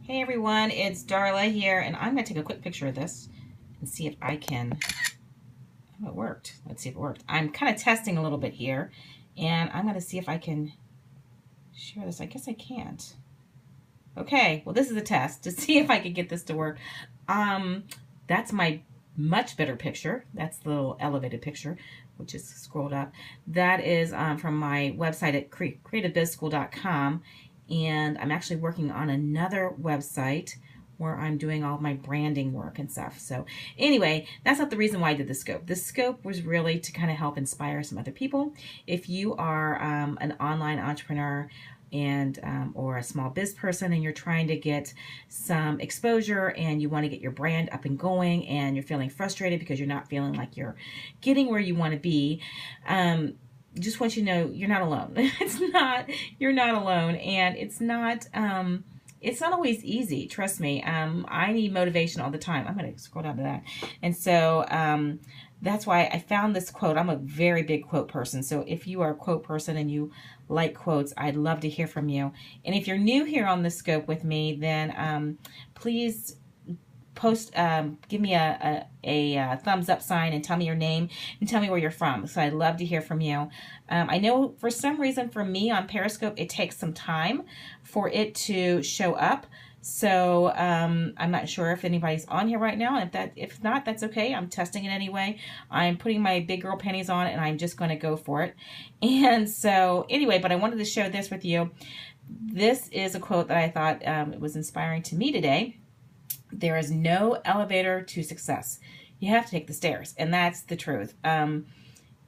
Hey everyone, it's Darla here, and I'm going to take a quick picture of this and see if I can... Oh, it worked. Let's see if it worked. I'm kind of testing a little bit here, and I'm going to see if I can share this. I guess I can't. Okay, well this is a test to see if I could get this to work. That's my much better picture. That's the little elevated picture, which is scrolled up. That is from my website at creativebizschool.com. And I'm actually working on another website where I'm doing all my branding work and stuff. So anyway, that's not the reason why I did the scope. The scope was really to kind of help inspire some other people. If you are an online entrepreneur and or a small biz person and you're trying to get some exposure and you want to get your brand up and going and you're feeling frustrated because you're not feeling like you're getting where you want to be, just want you to know you're not alone. You're not alone, and it's not always easy. Trust me. I need motivation all the time. I'm going to scroll down to that. And so that's why I found this quote. I'm a very big quote person. So if you are a quote person and you like quotes, I'd love to hear from you. And if you're new here on the scope with me, then please post, give me a thumbs up sign and tell me your name and tell me where you're from. So I'd love to hear from you. I know for some reason for me on Periscope, it takes some time for it to show up. So I'm not sure if anybody's on here right now. If not, that's okay. I'm testing it anyway. I'm putting my big girl panties on and I'm just going to go for it. And so anyway, but I wanted to share this with you. This is a quote that I thought it was inspiring to me today. There is no elevator to success. You have to take the stairs, and that's the truth.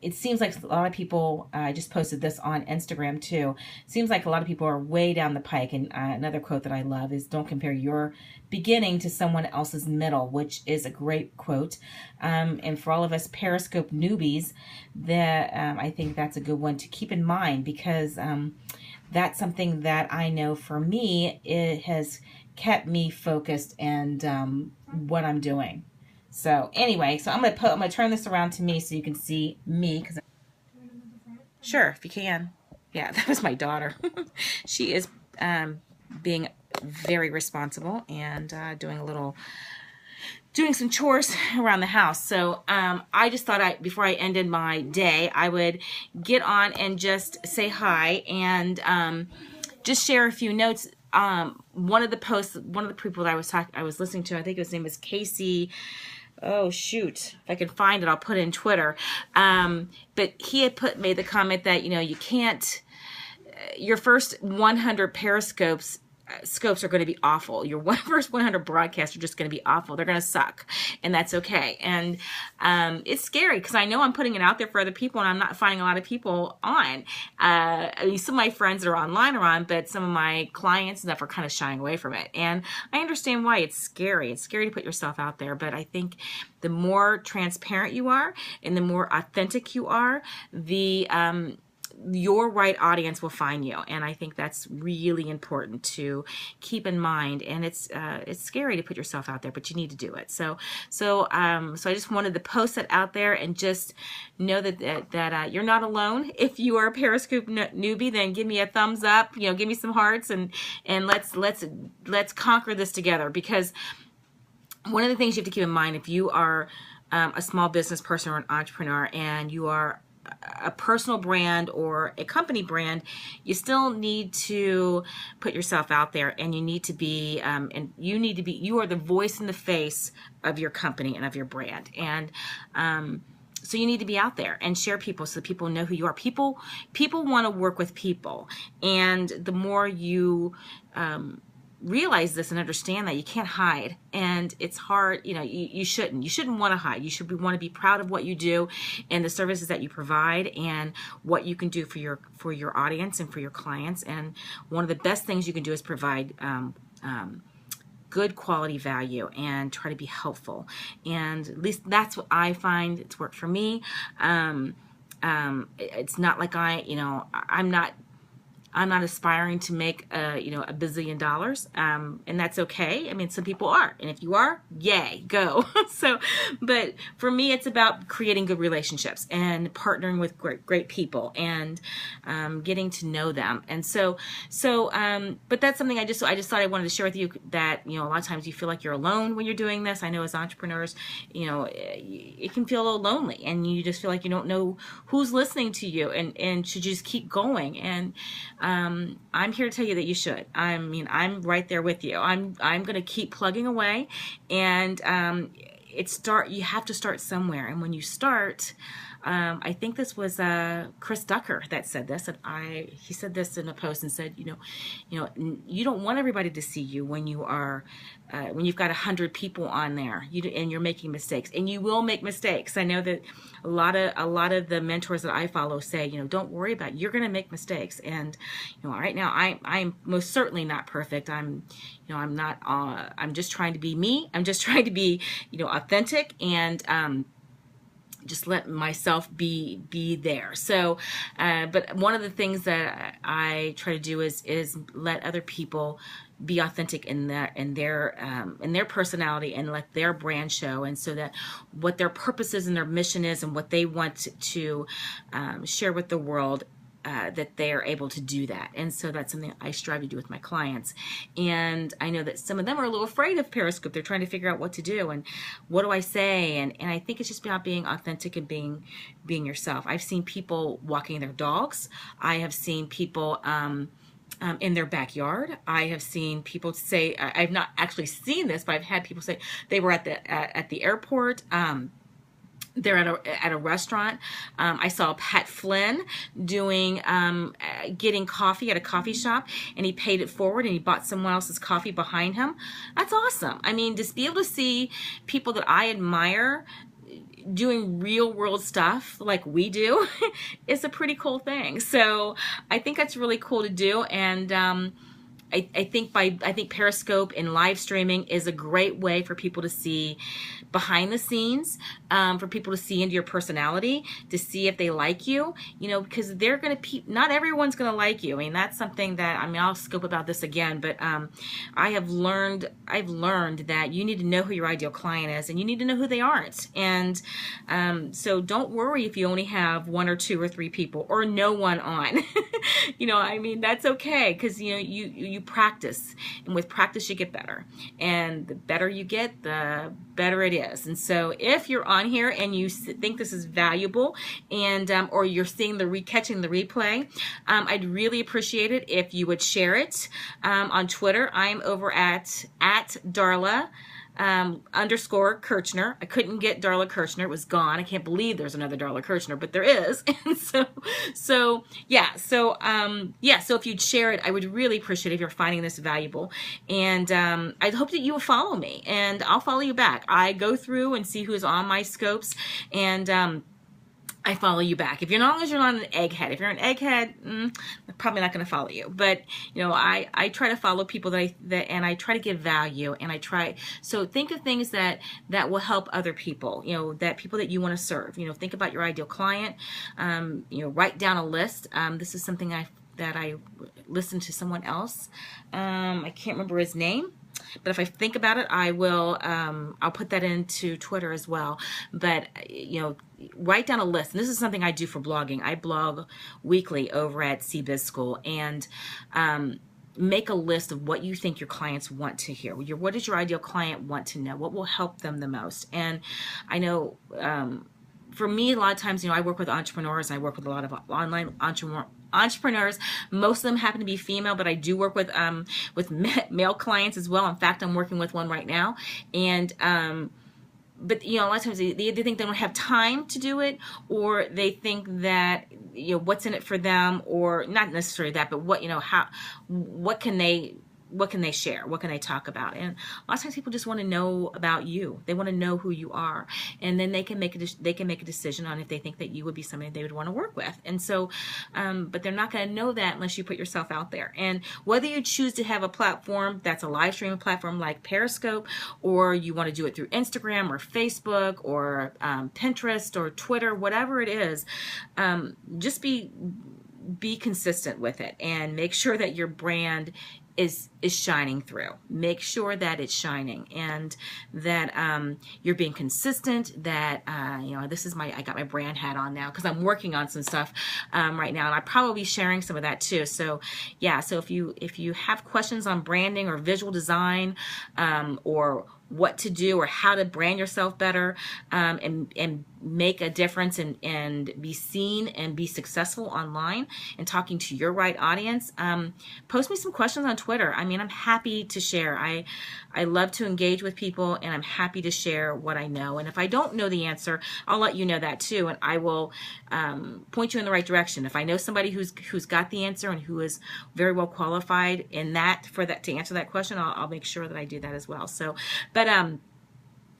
It seems like a lot of people, I just posted this on Instagram too, it seems like a lot of people are way down the pike, and another quote that I love is, don't compare your beginning to someone else's middle, which is a great quote. And for all of us Periscope newbies, I think that's a good one to keep in mind, because that's something that I know for me, it has kept me focused and what I'm doing. So anyway, so I'm gonna turn this around to me so you can see me. Sure, if you can. Yeah, that was my daughter. She is being very responsible and doing some chores around the house. So I just thought before I ended my day, I would get on and just say hi and just share a few notes. One of the people that I was listening to, I think his name was Casey. Oh shoot, if I can find it, I'll put it in Twitter. But he had made the comment that, you can't, your first 100 Periscopes scopes are going to be awful. Your first 100 broadcasts are just going to be awful. They're going to suck, and that's okay. And it's scary because I know I'm putting it out there for other people, and I'm not finding a lot of people on. Some of my friends that are online are on, but some of my clients and stuff are kind of shying away from it. And I understand why. It's scary. It's scary to put yourself out there, but I think the more transparent you are and the more authentic you are, your right audience will find you, and I think that's really important to keep in mind. And it's scary to put yourself out there, but you need to do it. So I just wanted to post that out there and just know that you're not alone. If you are a Periscope newbie, then give me a thumbs up. Give me some hearts, and let's conquer this together. Because one of the things you have to keep in mind, if you are a small business person or an entrepreneur, and you are a personal brand or a company brand, you still need to put yourself out there, and you need to be you are the voice and the face of your company and of your brand. And so you need to be out there and share people so that people know who you are. People want to work with people, and the more you realize this and understand that you can't hide, and it's hard. You shouldn't want to hide. You should want to be proud of what you do and the services that you provide and what you can do for your audience and for your clients. And one of the best things you can do is provide good quality value and try to be helpful. And at least that's what I find it's worked for me. It's not like I'm not I'm not aspiring to make you know, $1 billion, and that's okay. I mean, some people are, and if you are, yay, go. So, but for me, it's about creating good relationships and partnering with great people and getting to know them. And but that's something I just thought I wanted to share with you, that, you know, a lot of times you feel like you're alone when you're doing this. I know as entrepreneurs, you know, it can feel a little lonely, and you just feel like you don't know who's listening to you, and should you just keep going. And I'm here to tell you that you should. I mean, I'm right there with you. I'm going to keep plugging away, and you have to start somewhere. And when you start, I think this was Chris Ducker that said this, and he said this in a post and said, you know, you don't want everybody to see you when you are when you've got 100 people on there, and you're making mistakes, and you will make mistakes. I know that a lot of the mentors that I follow say, you know, don't worry about it. You're going to make mistakes. And you know, right now I'm most certainly not perfect. I'm not. I'm just trying to be me. I'm just trying to be, you know, authentic, and just let myself be there. So, but one of the things that I try to do is let other people be authentic in their personality, and let their brand show, and so that what their purpose is and their mission is, and what they want to share with the world, that they are able to do that. And so that's something I strive to do with my clients. And I know that some of them are a little afraid of Periscope. They're trying to figure out what to do and what do I say. And I think it's just about being authentic and being yourself. I've seen people walking their dogs. I have seen people in their backyard. I have seen people say, I've not actually seen this, but I've had people say they were at the airport. They're at a restaurant. I saw Pat Flynn getting coffee at a coffee shop, and he paid it forward, and he bought someone else's coffee behind him. That's awesome. I mean, just be able to see people that I admire doing real world stuff like we do is a pretty cool thing. So I think that's really cool to do. And I think Periscope and live streaming is a great way for people to see behind the scenes, for people to see into your personality, to see if they like you, you know, because not everyone's going to like you. I mean, that's something that, I mean, I'll scope about this again, but I've learned that you need to know who your ideal client is, and you need to know who they aren't. And so don't worry if you only have 1 or 2 or 3 people or no one on. You know, I mean, that's okay, because, you know, you practice, and with practice you get better, and the better you get, the better it is. And so if you're on here and you think this is valuable, and or you're seeing catching the replay, I'd really appreciate it if you would share it on Twitter. I'm over at Darla _Kirchner. I couldn't get Darla Kirchner. It was gone. I can't believe there's another Darla Kirchner, but there is. And so if you'd share it, I would really appreciate it if you're finding this valuable. And I hope that you will follow me, and I'll follow you back. I go through and see who's on my scopes, and I follow you back. If you're not an egghead, if you're an egghead, I'm probably not going to follow you. But you know, I try to follow people and I try to give value, and so think of things that will help other people. You know, that people that you want to serve. You know, think about your ideal client. You know, write down a list. This is something that I listened to someone else. I can't remember his name, but if I think about it, I will. I'll put that into Twitter as well. But you know, write down a list. And this is something I do for blogging. I blog weekly over at CBiz School, and make a list of what you think your clients want to hear. What does your ideal client want to know? What will help them the most? And I know for me, a lot of times, you know, I work with entrepreneurs, and I work with a lot of online entrepreneurs. Most of them happen to be female, but I do work with male clients as well. In fact, I'm working with one right now. And but you know, a lot of times they either think they don't have time to do it, or they think that, you know, what's in it for them, or not necessarily that, but what can they share? What can they talk about? And a lot of times people just want to know about you. They want to know who you are, and then they can make a decision on if they think that you would be somebody they would want to work with. And so, but they're not going to know that unless you put yourself out there. And whether you choose to have a platform that's a live streaming platform like Periscope, or you want to do it through Instagram or Facebook or Pinterest or Twitter, whatever it is, just be be consistent with it and make sure that your brand is shining through. Make sure that it's shining and that you're being consistent, that you know, this is I got my brand hat on now because I'm working on some stuff right now, and I'll probably be sharing some of that too. So yeah, so if you have questions on branding or visual design, or what to do or how to brand yourself better, and make a difference and be seen and be successful online and talking to your right audience, post me some questions on Twitter. I mean, I'm happy to share. I love to engage with people, and I'm happy to share what I know. And if I don't know the answer, I'll let you know that too, and I will point you in the right direction. If I know somebody who's got the answer and who is very well qualified in that to answer that question, I'll make sure that I do that as well. So, but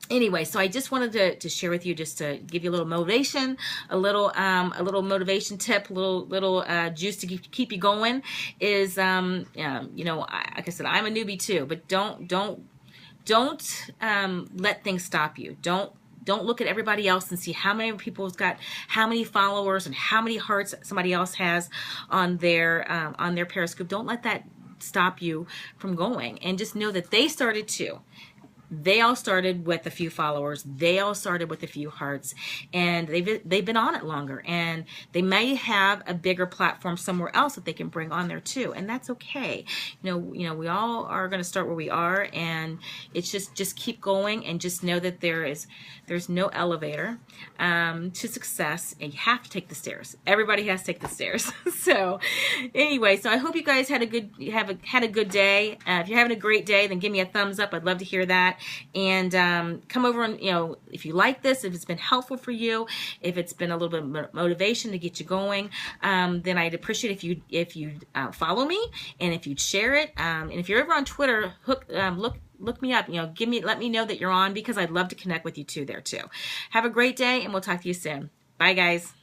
anyway, so I just wanted to share with you, just to give you a little motivation, a little motivation tip, a little juice to keep you going. Is you know, like I said, I'm a newbie too, but don't let things stop you. Don't look at everybody else and see how many people's got how many followers and how many hearts somebody else has on their Periscope. Don't let that stop you from going, and just know that they started too. They all started with a few followers. They all started with a few hearts, and they've been on it longer, and they may have a bigger platform somewhere else that they can bring on there too, and that's okay. You know, we all are going to start where we are, and it's just keep going, and just know that there's no elevator to success, and you have to take the stairs. Everybody has to take the stairs. So anyway, so I hope you guys had a good day. If you're having a great day, then give me a thumbs up. I'd love to hear that. And come over and, you know, if you like this, if it's been helpful for you, if it's been a little bit of motivation to get you going, then I'd appreciate if you follow me, and if you'd share it. And if you're ever on Twitter, look me up. You know, let me know that you're on, because I'd love to connect with you too there too. Have a great day, and we'll talk to you soon. Bye, guys.